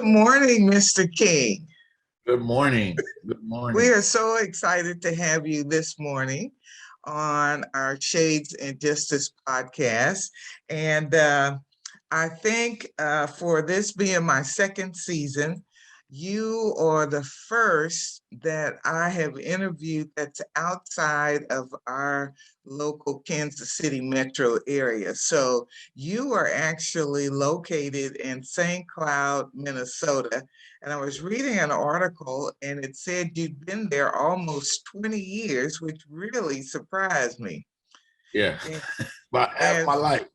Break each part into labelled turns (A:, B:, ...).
A: Good morning, Mr. King.
B: Good morning. Good
A: We
B: morning.
A: are so excited to have you this morning on our Shades and Justice podcast. And I think for this being my second season, you are the first that I have interviewed that's outside of our local Kansas City metro area. So you are actually located in St. Cloud, Minnesota. And I was reading an article and it said you'd been there almost 20 years, which really surprised me.
B: Yeah,
A: And,
B: about half
A: and
B: my life.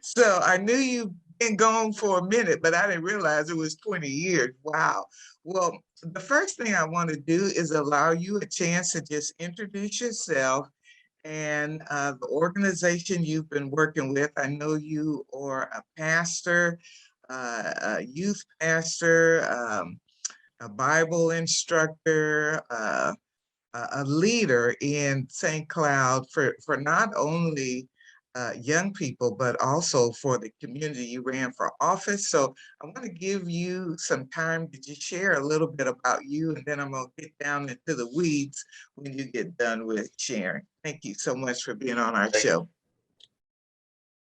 A: so I knew you'd been gone for a minute, but I didn't realize it was 20 years. Wow. Well, the first thing I want to do is allow you a chance to just introduce yourself and the organization you've been working with. I know you are a pastor, a youth pastor, a Bible instructor, a leader in St. Cloud for not only young people, but also for the community. You ran for office. So I want to give you some time to just share a little bit about you, and then I'm going to get down into the weeds when you get done with sharing. Thank you so much for being on our show.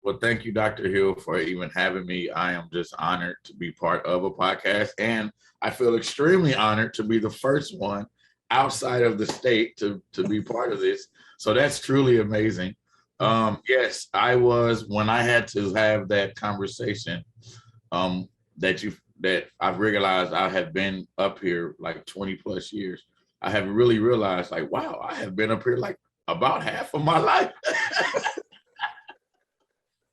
B: Well, thank you, Dr. Hill, for even having me. I am just honored to be part of a podcast, and I feel extremely honored to be the first one outside of the state to be part of this. So that's truly amazing. Yes, I was, when I had to have that conversation, that I've realized I have been up here like 20 plus years. I have really realized, like, wow, I have been up here like about half of my life.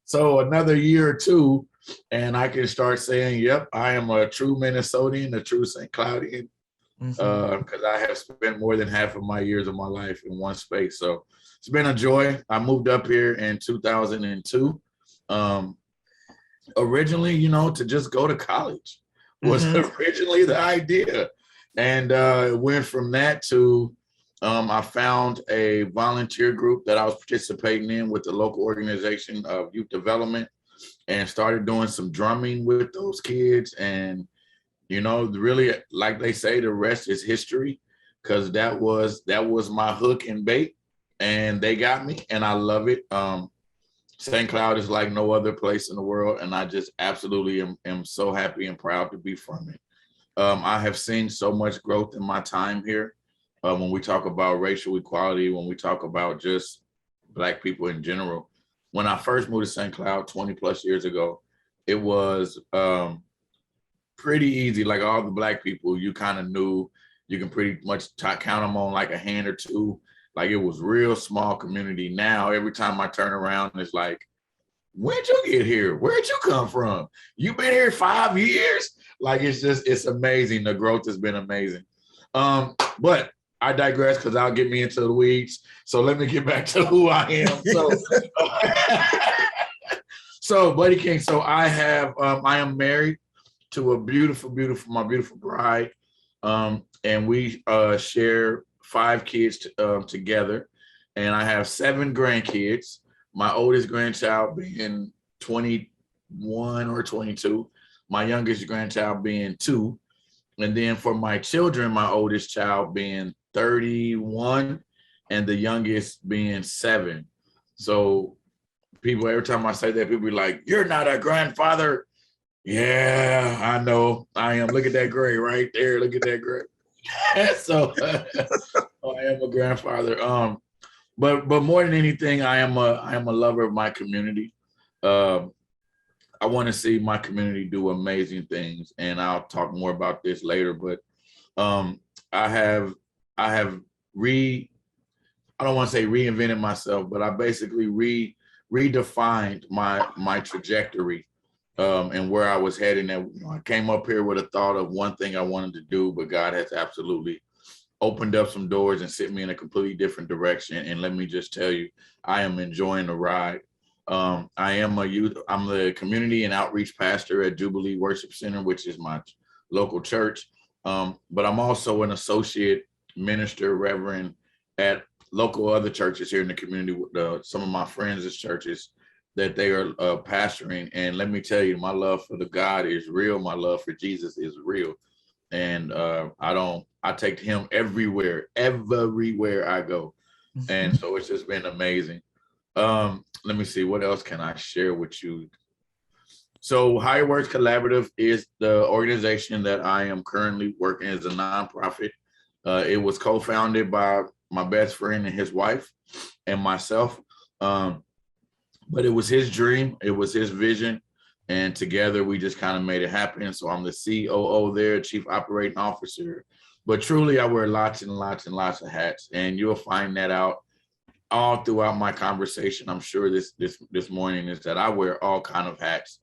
B: So another year or two, and I can start saying, yep, I am a true Minnesotan, a true St. Cloudian, because I have spent more than half of my years of my life in one space. So it's been a joy. I moved up here in 2002. Originally, to just go to college was originally the idea. And it went from that to I found a volunteer group that I was participating in with the local organization of youth development and started doing some drumming with those kids. And, really, like they say, the rest is history, because that was my hook and bait, and they got me, and I love it. St. Cloud is like no other place in the world, and I just absolutely am so happy and proud to be from it. I have seen so much growth in my time here. When we talk about racial equality, when we talk about just Black people in general. When I first moved to St. Cloud 20 plus years ago, it was pretty easy. Like all the Black people, you kind of knew you can pretty much count them on like a hand or two. Like it was real small community. Now, every time I turn around, it's like, when'd you get here? Where'd you come from? You've been here 5 years? Like, it's amazing. The growth has been amazing. But I digress, because I'll get me into the weeds. So let me get back to who I am. So Buddy King, so I am married to my beautiful bride. And we share 5 kids together. And I have 7 grandkids. My oldest grandchild being 21 or 22. My youngest grandchild being 2. And then for my children, my oldest child being 31 and the youngest being 7. So people, every time I say that, people be like, you're not a grandfather. Yeah, I know. I am. Look at that gray right there. Look at that gray. So I am a grandfather. But more than anything, I am a lover of my community. I want to see my community do amazing things, and I'll talk more about this later. But I have I don't want to say reinvented myself, but I basically redefined my trajectory and where I was heading. And I came up here with a thought of one thing I wanted to do, but God has absolutely opened up some doors and sent me in a completely different direction. And let me just tell you, I am enjoying the ride. I'm the community and outreach pastor at Jubilee Worship Center, which is my local church. But I'm also an associate minister, reverend at local other churches here in the community with some of my friends' churches. that they are pastoring. And let me tell you, my love for the God is real. My love for Jesus is real. And I take him everywhere I go. And so it's just been amazing. Let me see, what else can I share with you? So Higher Words Collaborative is the organization that I am currently working as a nonprofit. It was co-founded by my best friend and his wife and myself. But it was his dream, it was his vision, and together we just kind of made it happen. So I'm the COO there, Chief Operating Officer. But truly, I wear lots and lots and lots of hats, and you'll find that out all throughout my conversation. I'm sure this morning is that I wear all kind of hats,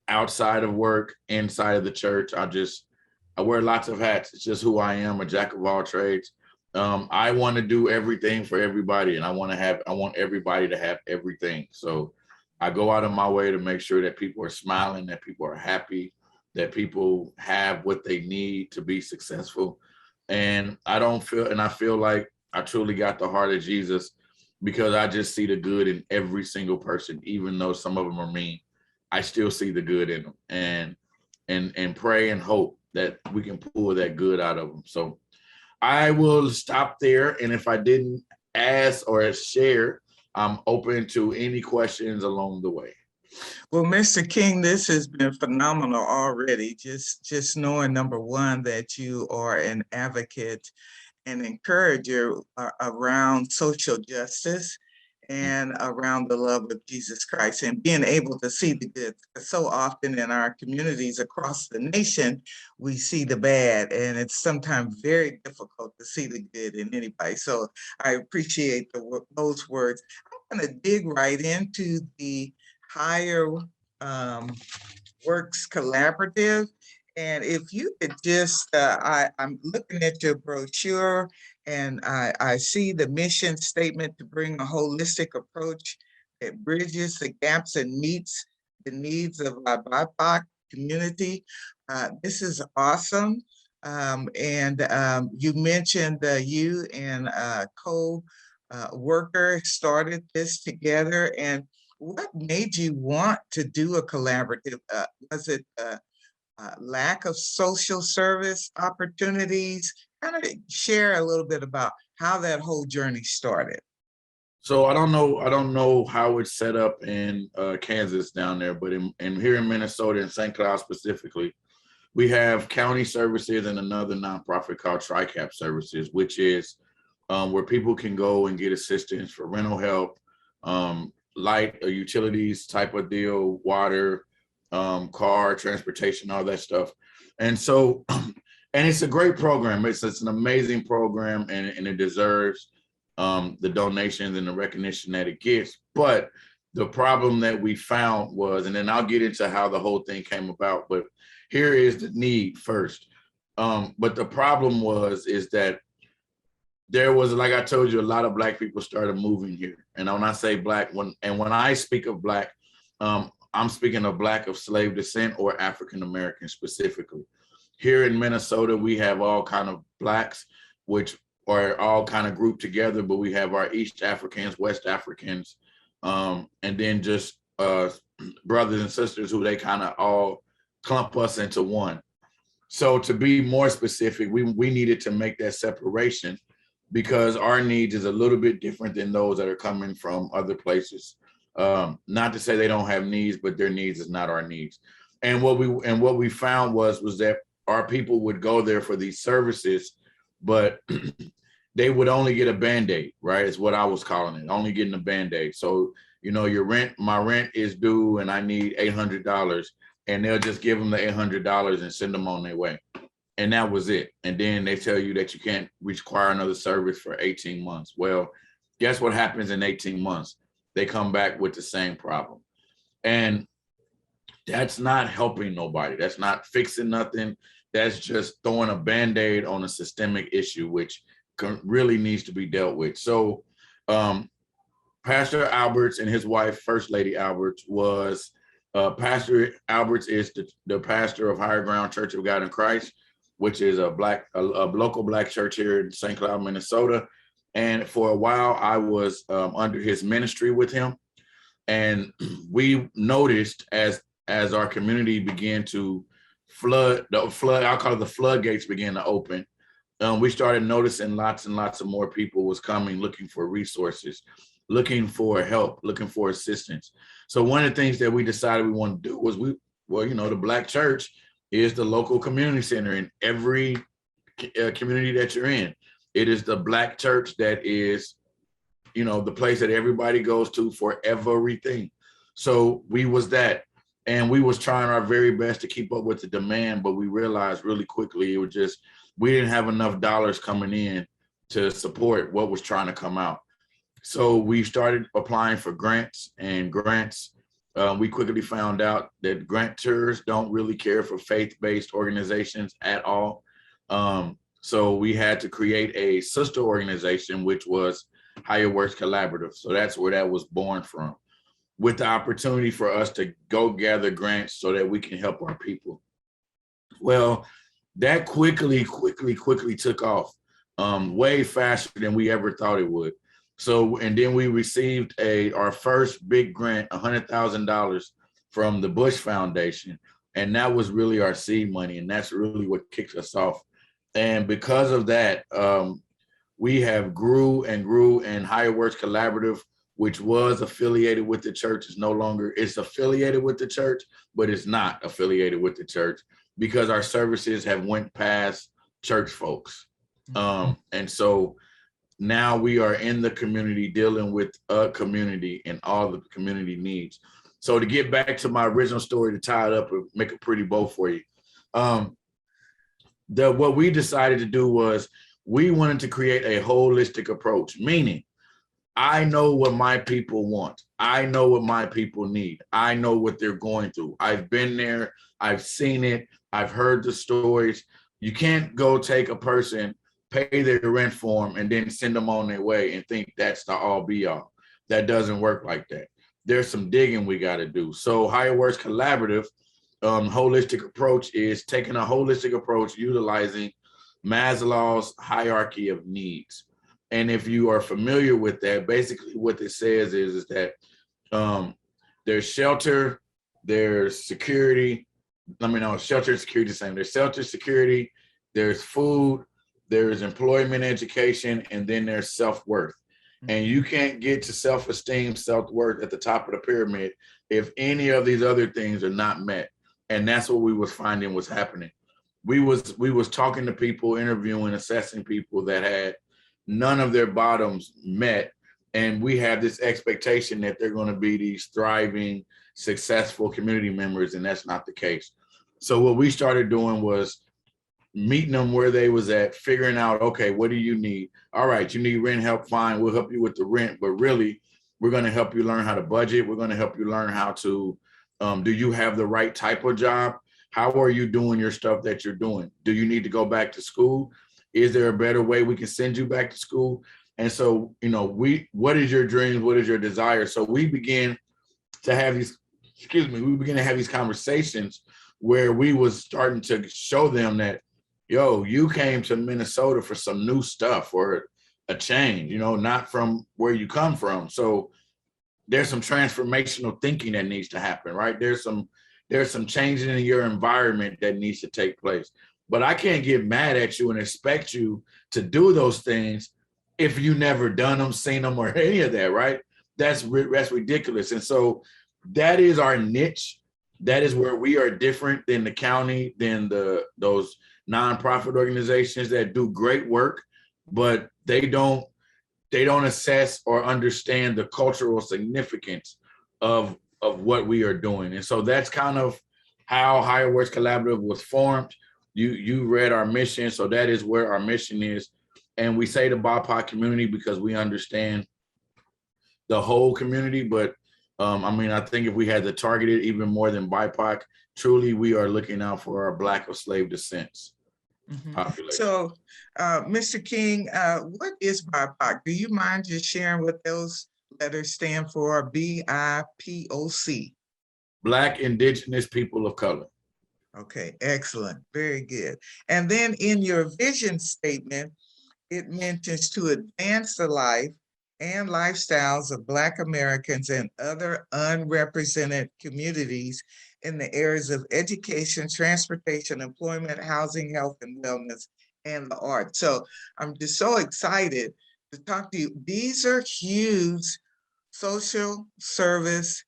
B: outside of work, inside of the church. I wear lots of hats. It's just who I am, a jack of all trades. I want to do everything for everybody, and I want everybody to have everything. So I go out of my way to make sure that people are smiling, that people are happy, that people have what they need to be successful. And I feel like I truly got the heart of Jesus, because I just see the good in every single person, even though some of them are mean. I still see the good in them, and pray and hope that we can pull that good out of them. So I will stop there. And if I didn't ask or share, I'm open to any questions along the way.
A: Well, Mr. King, this has been phenomenal already. Just knowing, number one, that you are an advocate and encourager around social justice and around the love of Jesus Christ, and being able to see the good. So often in our communities across the nation, we see the bad, and it's sometimes very difficult to see the good in anybody. So I appreciate those words. I'm going to dig right into the Higher Works Collaborative. And if you could just, I'm looking at your brochure, and I see the mission statement to bring a holistic approach that bridges the gaps and meets the needs of our BIPOC community. This is awesome. You mentioned you and co-worker started this together. And what made you want to do a collaborative? Was it lack of social service opportunities? Kind of share a little bit about how that whole journey started.
B: So I don't know how it's set up in Kansas down there, but in here in Minnesota, in St. Cloud specifically, we have county services and another nonprofit called TRICAP Services, which is where people can go and get assistance for rental help, light or utilities type of deal, water, car, transportation, all that stuff. And so, and it's a great program. It's an amazing program, and it deserves the donations and the recognition that it gets. But the problem that we found was, and then I'll get into how the whole thing came about, but here is the need first. But the problem is that there was, like I told you, a lot of Black people started moving here. And when I say Black, when I speak of Black, I'm speaking of Black of slave descent or African-American specifically. Here in Minnesota, we have all kind of Blacks, which are all kind of grouped together, but we have our East Africans, West Africans, and then just brothers and sisters who they kind of all clump us into one. So to be more specific, we needed to make that separation, because our needs is a little bit different than those that are coming from other places. Not to say they don't have needs, but their needs is not our needs. And what we found was that our people would go there for these services, but they would only get a Band-Aid, right? Is what I was calling it, only getting a Band-Aid. So, my rent is due and I need $800, and they'll just give them the $800 and send them on their way. And that was it. And then they tell you that you can't require another service for 18 months. Well, guess what happens in 18 months? They come back with the same problem. And that's not helping nobody. That's not fixing nothing. That's just throwing a Band-Aid on a systemic issue, which really needs to be dealt with. So Pastor Alberts and his wife, First Lady Alberts, was Pastor Alberts is the pastor of Higher Ground Church of God in Christ, which is a local Black church here in St. Cloud, Minnesota. And for a while, I was under his ministry with him. And we noticed as our community began to I'll call it the floodgates began to open. We started noticing lots and lots of more people was coming, looking for resources, looking for help, looking for assistance. So one of the things that we decided we wanted to do was the Black church is the local community center in every community that you're in. It is the Black church that is, the place that everybody goes to for everything. So we was that, and we was trying our very best to keep up with the demand, but we realized really quickly it was just, we didn't have enough dollars coming in to support what was trying to come out. So we started applying for grants. We quickly found out that grantors don't really care for faith-based organizations at all. So we had to create a sister organization, which was Higher Works Collaborative. So that's where that was born from, with the opportunity for us to go gather grants so that we can help our people. Well, that quickly took off, way faster than we ever thought it would. So, and then we received our first big grant, $100,000 from the Bush Foundation. And that was really our seed money. And that's really what kicked us off. And because of that, we have grew, and Higher Works Collaborative, which was affiliated with the church, is no longer, it's affiliated with the church, but it's not affiliated with the church because our services have went past church folks. And so now we are in the community dealing with a community and all the community needs. So to get back to my original story, to tie it up and make a pretty bow for you, what we decided to do was we wanted to create a holistic approach, meaning I know what my people want. I know what my people need. I know what they're going through. I've been there. I've seen it. I've heard the stories. You can't go take a person, pay their rent for them, and then send them on their way and think that's the all be all. That doesn't work like that. There's some digging we got to do. So Higher Works Collaborative, holistic approach is taking a holistic approach, utilizing Maslow's hierarchy of needs. And if you are familiar with that, basically what it says is that there's shelter, there's security. Shelter and security the same. There's shelter, security, there's food, there's employment, education, and then there's self-worth. And you can't get to self-esteem, self-worth at the top of the pyramid if any of these other things are not met. And that's what we was finding was happening. We was talking to people, interviewing, assessing people that had none of their bottoms met. And we have this expectation that they're going to be these thriving, successful community members, and that's not the case. So what we started doing was meeting them where they was at, figuring out, okay, what do you need? All right, you need rent help, fine, we'll help you with the rent, but really, we're going to help you learn how to budget. We're going to help you learn how to, do you have the right type of job? How are you doing your stuff that you're doing? Do you need to go back to school? Is there a better way we can send you back to school? And so, what is your dreams? What is your desire? So we begin to have these, conversations where we was starting to show them that, you came to Minnesota for some new stuff or a change, not from where you come from. So there's some transformational thinking that needs to happen, right? There's some changing in your environment that needs to take place. But I can't get mad at you and expect you to do those things if you never done them, seen them, or any of that, right? That's ridiculous. And so that is our niche. That is where we are different than the county, than those nonprofit organizations that do great work, but they don't assess or understand the cultural significance of what we are doing. And so that's kind of how Higher Works Collaborative was formed. You read our mission, so that is where our mission is. And we say the BIPOC community because we understand the whole community, but I think if we had to target it even more than BIPOC, truly we are looking out for our Black or slave descents population.
A: So, Mr. King, what is BIPOC? Do you mind just sharing what those letters stand for? BIPOC.
B: Black, Indigenous, People of Color.
A: Okay, excellent, very good. And then in your vision statement, it mentions to advance the life and lifestyles of Black Americans and other unrepresented communities in the areas of education, transportation, employment, housing, health, and wellness, and the arts. So I'm just so excited to talk to you. These are huge social service,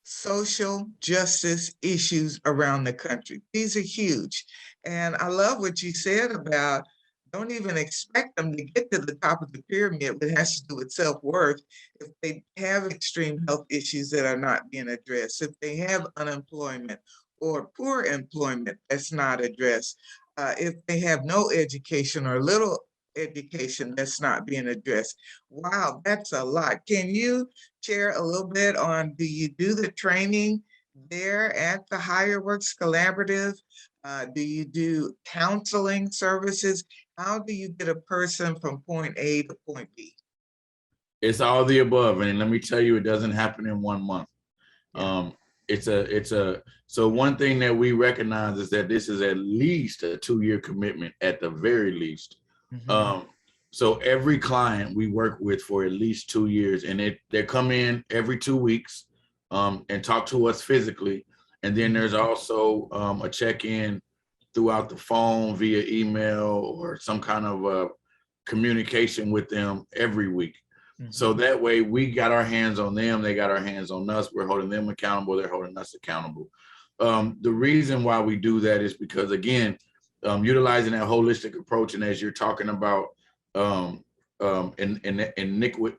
A: social justice issues around the country. These are huge. And I love what you said about don't even expect them to get to the top of the pyramid, but it has to do with self-worth. If they have extreme health issues that are not being addressed, if they have unemployment or poor employment that's not addressed, if they have no education or little education that's not being addressed. Wow, that's a lot. Can you share a little bit on, do you do the training there at the Higher Works Collaborative? Do you do counseling services? How do you get a person from point A to point B?
B: It's all the above. And let me tell you, it doesn't happen in 1 month.
A: Yeah.
B: So one thing that we recognize is that this is at least a 2-year commitment at the very least.
A: Mhm.
B: So every client we work with for at least 2 years, and they come in every 2 weeks and talk to us physically. And then there's also a check-in throughout the phone, via email, or some kind of communication with them every week. So that way we got our hands on them, they got our hands on us, we're holding them accountable, they're holding us accountable. The reason why we do that is because, again, utilizing that holistic approach, and as you're talking about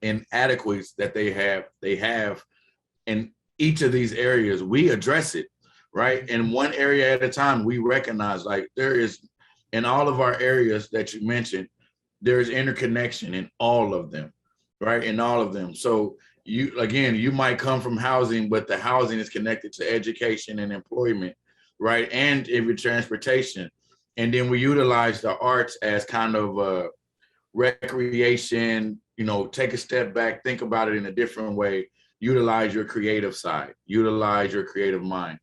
B: inadequacies that they have in each of these areas, we address it, right? And one area at a time. We recognize, like, there is, in all of our areas that you mentioned, there's interconnection in all of them, right? In all of them. So you might come from housing, but the housing is connected to education and employment, right? And even transportation. And then we utilize the arts as kind of a recreation, take a step back, think about it in a different way, utilize your creative side, utilize your creative mind.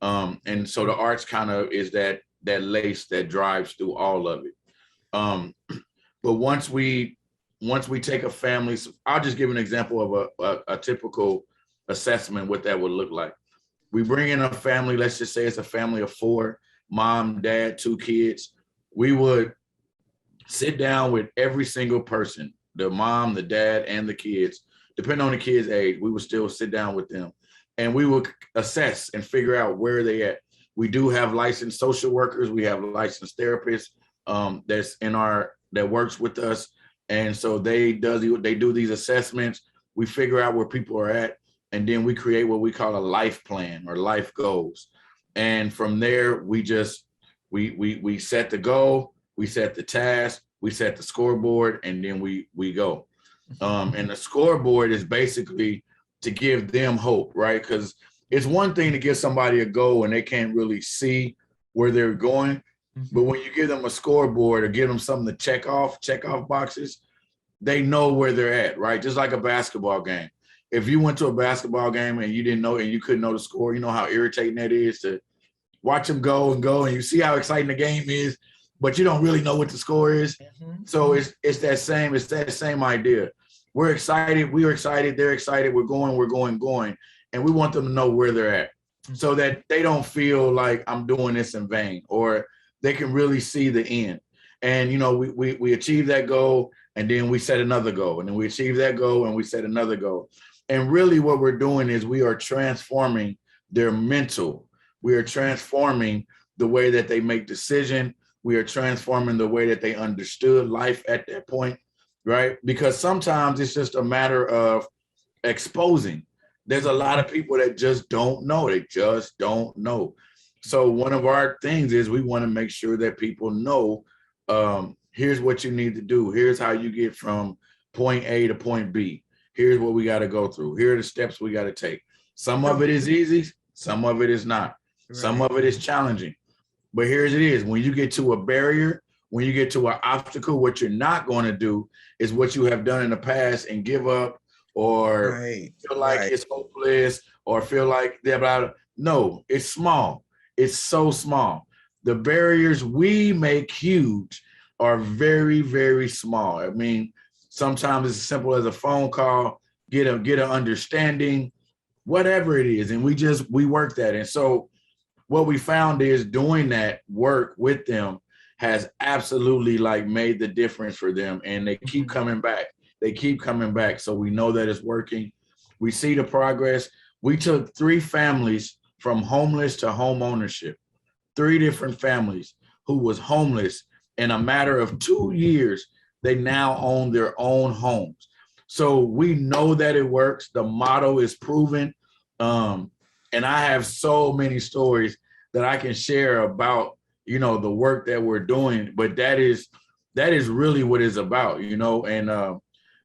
B: And so the arts kind of is that lace that drives through all of it. But once we take a family, I'll just give an example of a typical assessment, what that would look like. We bring in a family, let's just say it's a family of 4, mom, dad, 2 kids. We would sit down with every single person, the mom, the dad, and the kids. Depending on the kids' age, we would still sit down with them, and we would assess and figure out where they at. We do have licensed social workers, we have licensed therapists that works with us. And so they do these assessments. We figure out where people are at, and then we create what we call a life plan or life goals. And from there, we set the goal, we set the task, we set the scoreboard, and then we go. And the scoreboard is basically to give them hope, right? Because it's one thing to give somebody a goal and they can't really see where they're going. But when you give them a scoreboard or give them something to check off boxes, they know where they're at, right? Just like a basketball game. If you went to a basketball game and you didn't know, and you couldn't know the score, you know how irritating that is to watch them go, and you see how exciting the game is, but you don't really know what the score is. So it's that same idea. We're excited, they're excited, we're going, and we want them to know where they're at, so that they don't feel like I'm doing this in vain, or they can really see the end. And we achieve that goal, and then we set another goal, and then we achieve that goal, and we set another goal. And really what we're doing is we are transforming their mental. We are transforming the way that they make decisions. We are transforming the way that they understood life at that point, right? Because sometimes it's just a matter of exposing. There's a lot of people that just don't know. They just don't know. So one of our things is we want to make sure that people know, here's what you need to do. Here's how you get from point A to point B. Here's what we got to go through. Here are the steps we got to take. Some of it is easy. Some of it is not. Some of it is challenging. But here's it is. When you get to a barrier, when you get to an obstacle, what you're not going to do is what you have done in the past and give up, or feel like it's hopeless, or feel like they're about. No, it's small. It's so small. The barriers we make huge are very, very small. I mean, Sometimes it's as simple as a phone call, get an understanding, whatever it is. And we work that. And so what we found is doing that work with them has absolutely like made the difference for them. And they keep coming back. They keep coming back. So we know that it's working. We see the progress. We took 3 families from homeless to home ownership, 3 different families who was homeless. In a matter of 2 years, they now own their own homes. So we know that it works. The model is proven. And I have so many stories that I can share about, the work that we're doing, but that is really what it's about, and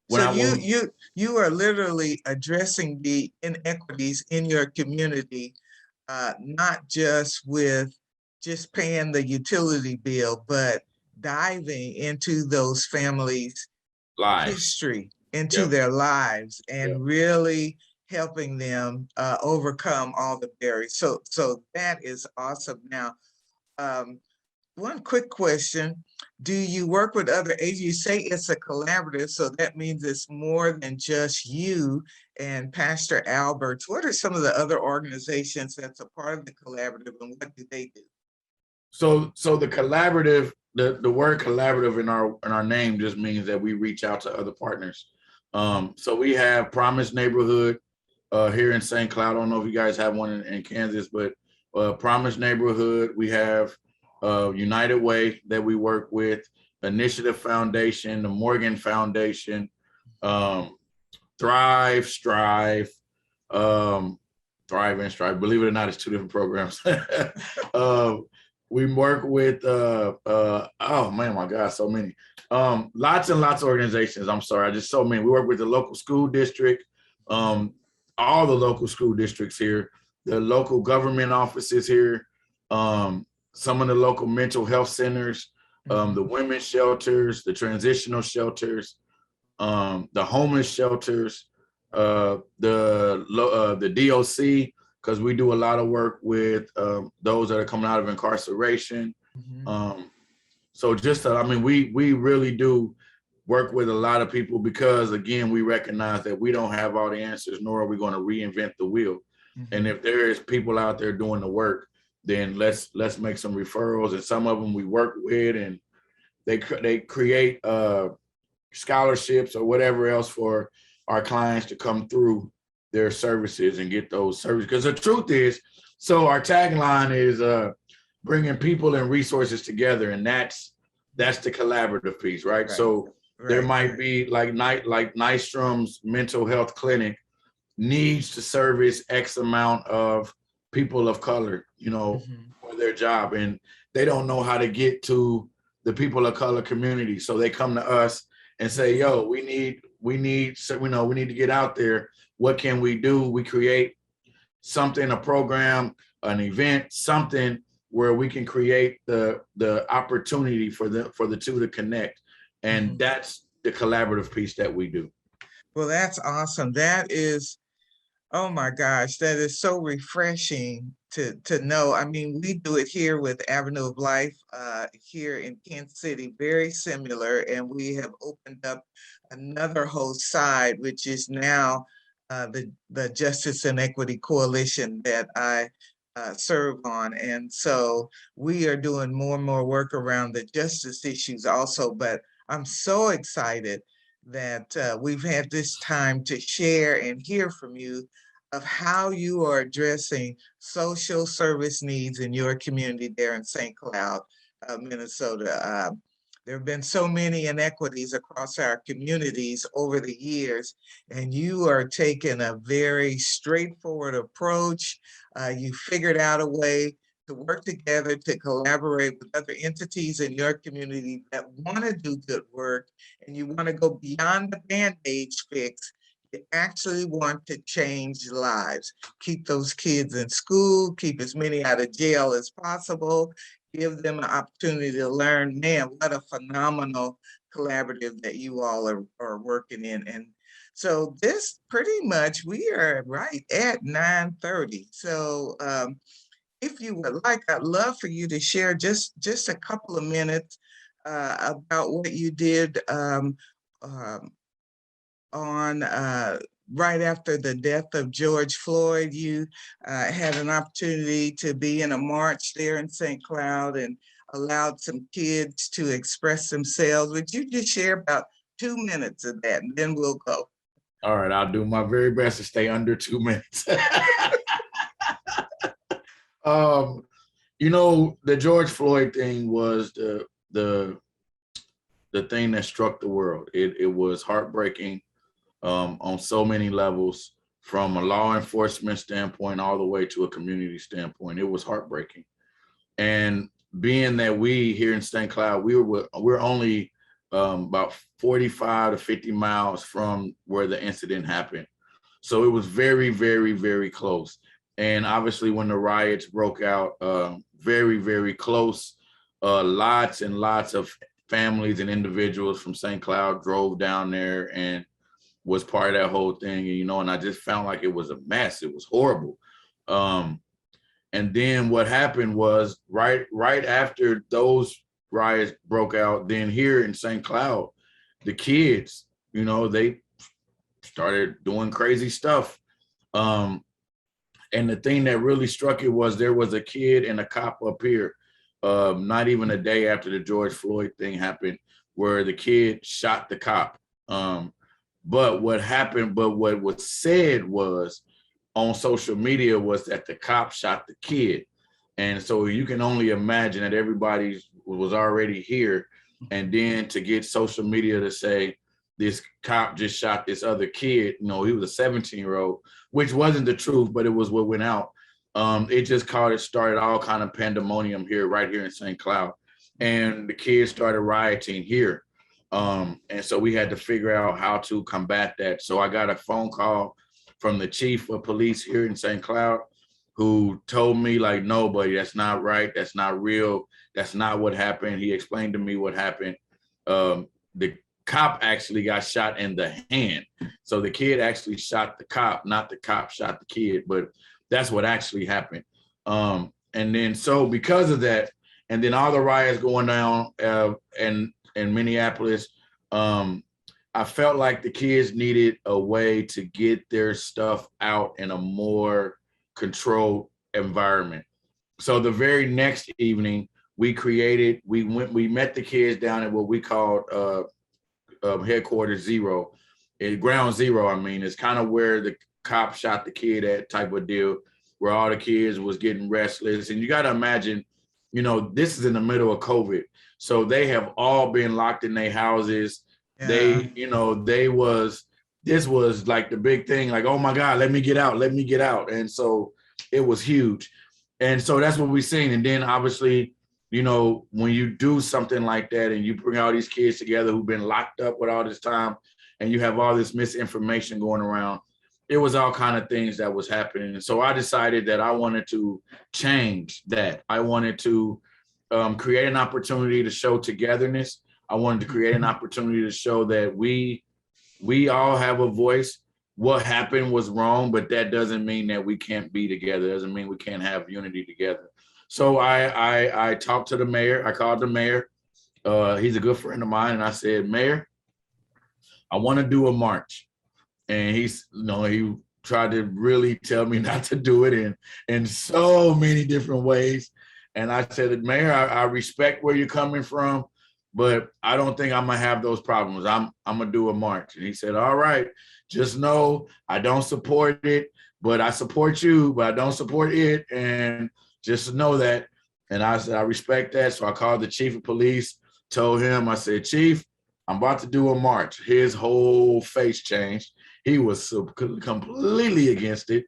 B: when
A: So
B: I when
A: you are literally addressing the inequities in your community, not just with just paying the utility bill, but diving into those families'
B: lives.
A: history, into
B: Yep.
A: their lives,
B: Yep.
A: and really helping them overcome all the barriers. So that is awesome. Now, um, one quick question. Do you work with other agents? You say it's a collaborative, so that means it's more than just you and Pastor Alberts. What are some of the other organizations that's a part of the collaborative, and what do they do?
B: So the collaborative, the word collaborative in our name just means that we reach out to other partners. So we have Promise Neighborhood here in St. Cloud. I don't know if you guys have one in Kansas, but Promise Neighborhood. We have United Way that we work with, Initiative Foundation, the Morgan Foundation, Thrive, Strive, Thrive and Strive. Believe it or not, it's 2 different programs. We work with oh man, my God, so many. Lots and lots of organizations. I'm sorry, just so many. We work with the local school district, all the local school districts here, the local government offices here, some of the local mental health centers, the women's shelters, the transitional shelters, the homeless shelters, the DOC, because we do a lot of work with those that are coming out of incarceration. So we really do work with a lot of people because, again, we recognize that we don't have all the answers, nor are we going to reinvent the wheel. And if there is people out there doing the work, then let's make some referrals. And some of them we work with, and they create scholarships or whatever else for our clients to come through their services and get those services. Because the truth is, so our tagline is bringing people and resources together, and that's the collaborative piece, right? So there might be like Nystrom's mental health clinic needs to service X amount of people of color, for their job, and they don't know how to get to the people of color community, so they come to us and say, "Yo, we need to get out there. What can we do?" We create something, a program, an event, something where we can create the opportunity for the 2 to connect, and that's the collaborative piece that we do.
A: Well, that's awesome. That is, oh my gosh, that is so refreshing to know. I mean, we do it here with Avenue of Life here in Kansas City, very similar, and we have opened up another whole side, which is now the Justice and Equity Coalition that I serve on. And so we are doing more and more work around the justice issues also, but I'm so excited that we've had this time to share and hear from you of how you are addressing social service needs in your community there in St. Cloud, Minnesota. There have been so many inequities across our communities over the years, and you are taking a very straightforward approach. You figured out a way to work together, to collaborate with other entities in your community that want to do good work, and you want to go beyond the Band-Aid fix. You actually want to change lives, keep those kids in school, keep as many out of jail as possible, give them an opportunity to learn. Man, what a phenomenal collaborative that you all are working in. And so this pretty much, we are right at 9:30. So if you would like, I'd love for you to share just a couple of minutes about what you did um, on right after the death of George Floyd. You had an opportunity to be in a march there in St. Cloud and allowed some kids to express themselves. Would you just share about 2 minutes of that, and then we'll go?
B: All right, I'll do my very best to stay under 2 minutes. The George Floyd thing was the thing that struck the world. It was heartbreaking on so many levels, from a law enforcement standpoint all the way to a community standpoint. It was heartbreaking. And being that we here in St. Cloud, we're only about 45 to 50 miles from where the incident happened. So it was very, very, very close. And obviously when the riots broke out, very, very close, lots and lots of families and individuals from St. Cloud drove down there and was part of that whole thing, and I just found like it was a mess. It was horrible. And then what happened was right after those riots broke out, then here in St. Cloud, the kids, they started doing crazy stuff. And the thing that really struck it was there was a kid and a cop up here, not even a day after the George Floyd thing happened, where the kid shot the cop. But what was said was on social media was that the cop shot the kid. And so you can only imagine that everybody was already here. And then to get social media to say this cop just shot this other kid, he was a 17-year-old, which wasn't the truth, but it was what went out. It just started all kind of pandemonium right here in St. Cloud. And the kids started rioting here. And so we had to figure out how to combat that. So I got a phone call from the chief of police here in St. Cloud, who told me like, no, buddy, that's not right. That's not real. That's not what happened. He explained to me what happened. The cop actually got shot in the hand. So the kid actually shot the cop, not the cop shot the kid, but that's what actually happened. And then so because of that, and then all the riots going down in Minneapolis, I felt like the kids needed a way to get their stuff out in a more controlled environment. So the very next evening, we met the kids down at what we called headquarters zero, ground zero. I mean, it's kind of where the cop shot the kid at type of deal, where all the kids was getting restless. And you got to imagine, this is in the middle of COVID. So they have all been locked in their houses. Yeah. This was like the big thing, like, oh my God, let me get out. And so it was huge. And so that's what we've seen. And then obviously, when you do something like that and you bring all these kids together who've been locked up with all this time and you have all this misinformation going around, it was all kind of things that was happening. And so I decided that I wanted to change that. I wanted to create an opportunity to show togetherness. I wanted to create an opportunity to show that we all have a voice. What happened was wrong, but that doesn't mean that we can't be together. It doesn't mean we can't have unity together. So I talked to the mayor. I called the mayor. He's a good friend of mine. And I said, Mayor, I want to do a march. And he tried to really tell me not to do it in so many different ways. And I said, Mayor, I respect where you're coming from, but I don't think I'm gonna have those problems. I'm gonna do a march. And he said, all right, just know I don't support it, but I support you, but I don't support it. And just know that. And I said, I respect that. So I called the chief of police, told him, I said, Chief, I'm about to do a march. His whole face changed. He was completely against it.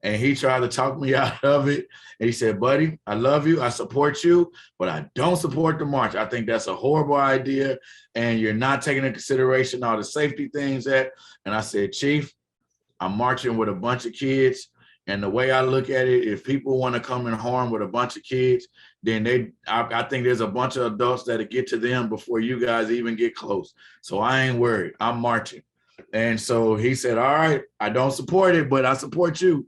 B: And he tried to talk me out of it. And he said, buddy, I love you. I support you, but I don't support the march. I think that's a horrible idea. And you're not taking into consideration all the safety things that. And I said, Chief, I'm marching with a bunch of kids. And the way I look at it, if people want to come and harm with a bunch of kids, then I think there's a bunch of adults that'll get to them before you guys even get close. So I ain't worried. I'm marching. And so he said, all right, I don't support it, but I support you.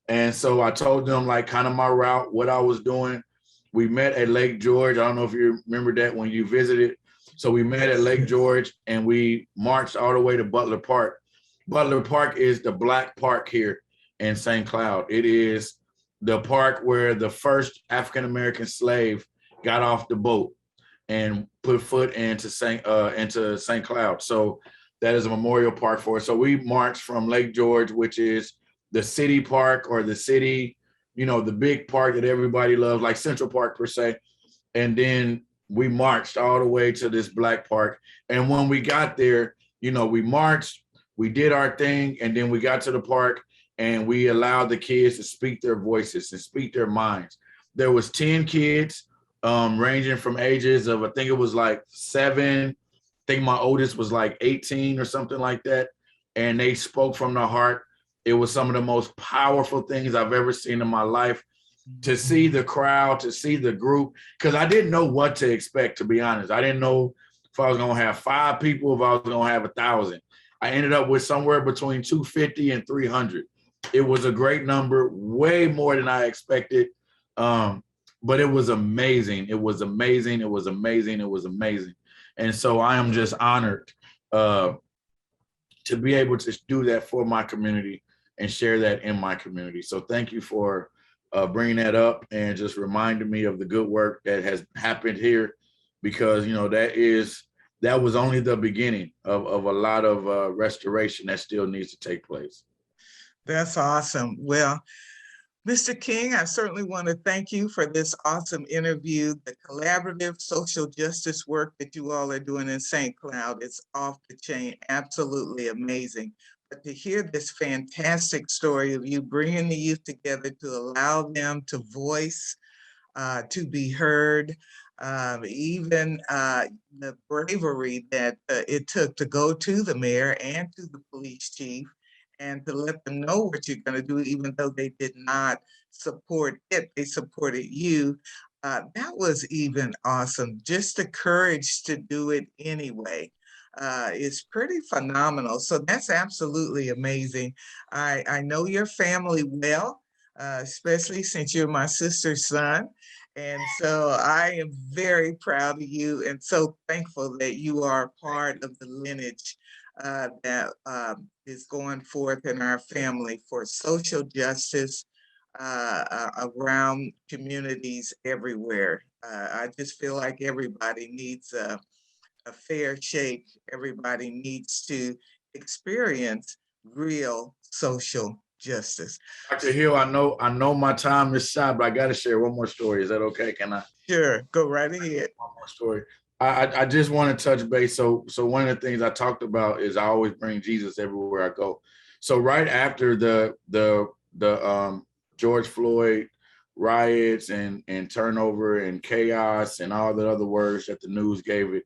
B: And so I told them like kind of my route, what I was doing. We met at Lake George. I don't know if you remember that when you visited. So we met at Lake George and we marched all the way to Butler Park. Butler Park is the Black Park here in St. Cloud. It is the park where the first African-American slave got off the boat and put foot into St. Cloud. So that is a memorial park for us. So we marched from Lake George, which is the city park or the city, the big park that everybody loves, like Central Park per se. And then we marched all the way to this Black Park. And when we got there, we marched, we did our thing, and then we got to the park and we allowed the kids to speak their voices and speak their minds. There was 10 kids ranging from ages of, I think it was like 7. I think my oldest was like 18 or something like that. And they spoke from the heart. It was some of the most powerful things I've ever seen in my life. To see the crowd, to see the group, because I didn't know what to expect, to be honest. I didn't know if I was going to have 5 people, if I was going to have 1,000. I ended up with somewhere between 250 and 300. It was a great number, way more than I expected. But it was amazing. It was amazing. It was amazing. It was amazing. And so I am just honored to be able to do that for my community and share that in my community. So thank you for bringing that up and just reminding me of the good work that has happened here, because that was only the beginning of a lot of restoration that still needs to take place.
A: That's awesome. Well, Mr. King, I certainly want to thank you for this awesome interview. The collaborative social justice work that you all are doing in St. Cloud is off the chain, absolutely amazing. But to hear this fantastic story of you bringing the youth together to allow them to voice, to be heard, even the bravery that it took to go to the mayor and to the police chief and to let them know what you're going to do, even though they did not support it, they supported you. That was even awesome. Just the courage to do it anyway is pretty phenomenal. So that's absolutely amazing. I know your family well, especially since you're my sister's son. And so I am very proud of you and so thankful that you are part of the lineage that is going forth in our family for social justice around communities everywhere. I just feel like everybody needs a fair shake. Everybody needs to experience real social justice.
B: Dr. Hill, I know my time is shot, but I got to share one more story. Is that okay? Can I?
A: Sure, go right ahead.
B: One more story. I just want to touch base. So one of the things I talked about is I always bring Jesus everywhere I go. So right after the George Floyd riots and turnover and chaos and all the other words that the news gave it.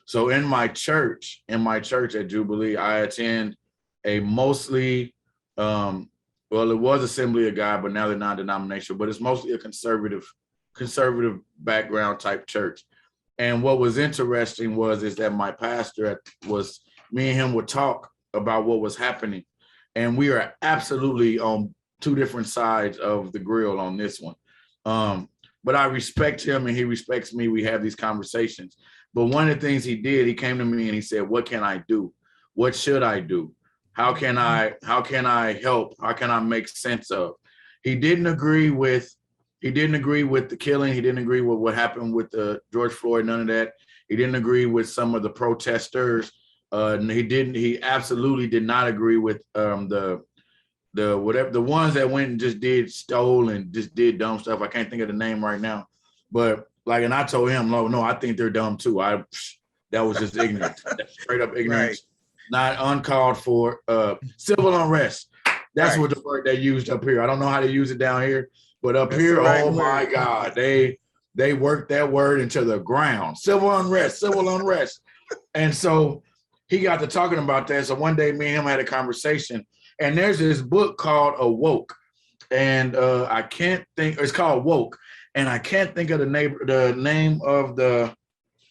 B: So in my church at Jubilee, I attend a mostly, well, it was Assembly of God, but now they're non-denominational, but it's mostly a conservative background type church. And what was interesting is that my pastor me and him would talk about what was happening. And we are absolutely on 2 different sides of the grill on this one. But I respect him and he respects me. We have these conversations. But one of the things he did, he came to me and he said, what can I do? What should I do? How can I help? How can I make sense of? He didn't agree with the killing. He didn't agree with what happened with George Floyd, none of that. He didn't agree with some of the protesters. He absolutely did not agree with the ones that went and just stole and just did dumb stuff. I can't think of the name right now. But and I told him, no, I think they're dumb too. That was just ignorance. That's straight up ignorance. Right. Not uncalled for. Civil unrest. That's what the word they used up here. I don't know how to use it down here, but up here, oh my God, they worked that word into the ground. Civil unrest. And so he got to talking about that. So one day me and him had a conversation, and there's this book called Awoke. And I can't think, it's called Woke. And I can't think of the name of the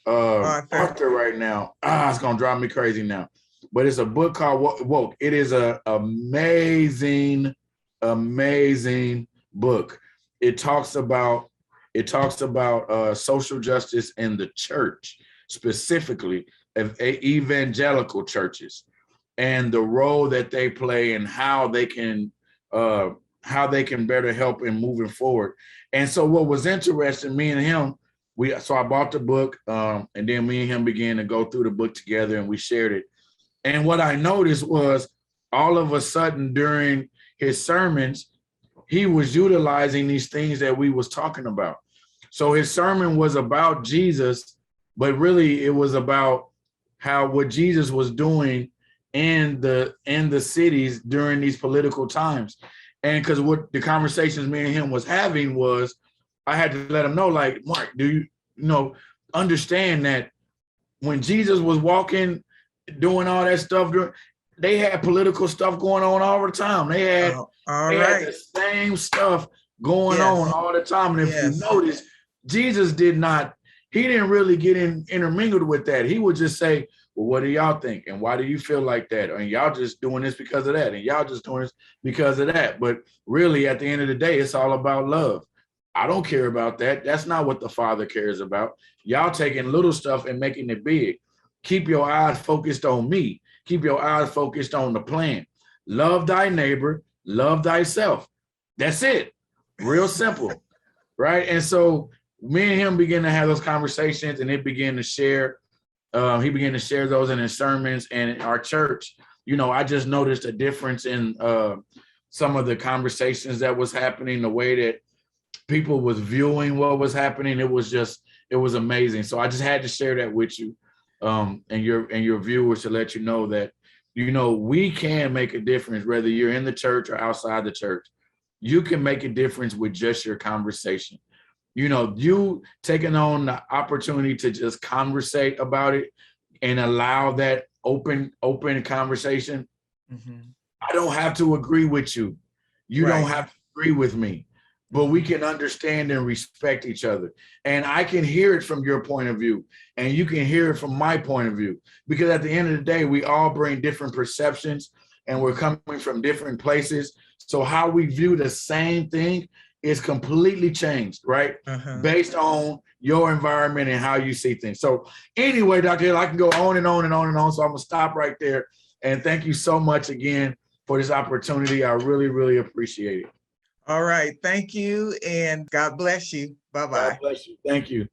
B: author right now. It's gonna drive me crazy now. But it's a book called Woke. It is an amazing book. It talks about social justice in the church. specifically of evangelical churches and the role that they play and how they can better help in moving forward. And so what was interesting, me and him, so I bought the book, and then me and him began to go through the book together and we shared it. And what I noticed was all of a sudden during his sermons, he was utilizing these things that we was talking about. So his sermon was about Jesus, but really it was about what Jesus was doing in the cities during these political times. And because what the conversations me and him was having was, I had to let him know, like, Mark, do you understand that when Jesus was walking, doing all that stuff, they had political stuff going on all the time. They had the same stuff going on all the time. And if you notice, Jesus didn't really get intermingled with that. He would just say, well, what do y'all think? And why do you feel like that? And y'all just doing this because of that. And y'all just doing this because of that. But really, at the end of the day, it's all about love. I don't care about that. That's not what the Father cares about. Y'all taking little stuff and making it big. Keep your eyes focused on me. Keep your eyes focused on the plan. Love thy neighbor, love thyself. That's it. Real simple, right? And so me and him began to have those conversations, and it began to share. He began to share those in his sermons and in our church. I just noticed a difference in some of the conversations that was happening, the way that people was viewing what was happening. It was amazing. So I just had to share that with you and your viewers, to let you know that, we can make a difference, whether you're in the church or outside the church. You can make a difference with just your conversation. You taking on the opportunity to just conversate about it and allow that open conversation. Mm-hmm. I don't have to agree with you. You don't have to agree with me, but we can understand and respect each other. And I can hear it from your point of view, and you can hear it from my point of view, because at the end of the day, we all bring different perceptions and we're coming from different places. So how we view the same thing is completely changed, right? Based on your environment and how you see things. So anyway, Dr. Hill, I can go on and on and on and on. So I'm gonna stop right there. And thank you so much again for this opportunity. I really, really appreciate it.
A: All right. Thank you. And God bless you. Bye-bye.
B: God bless you. Thank you.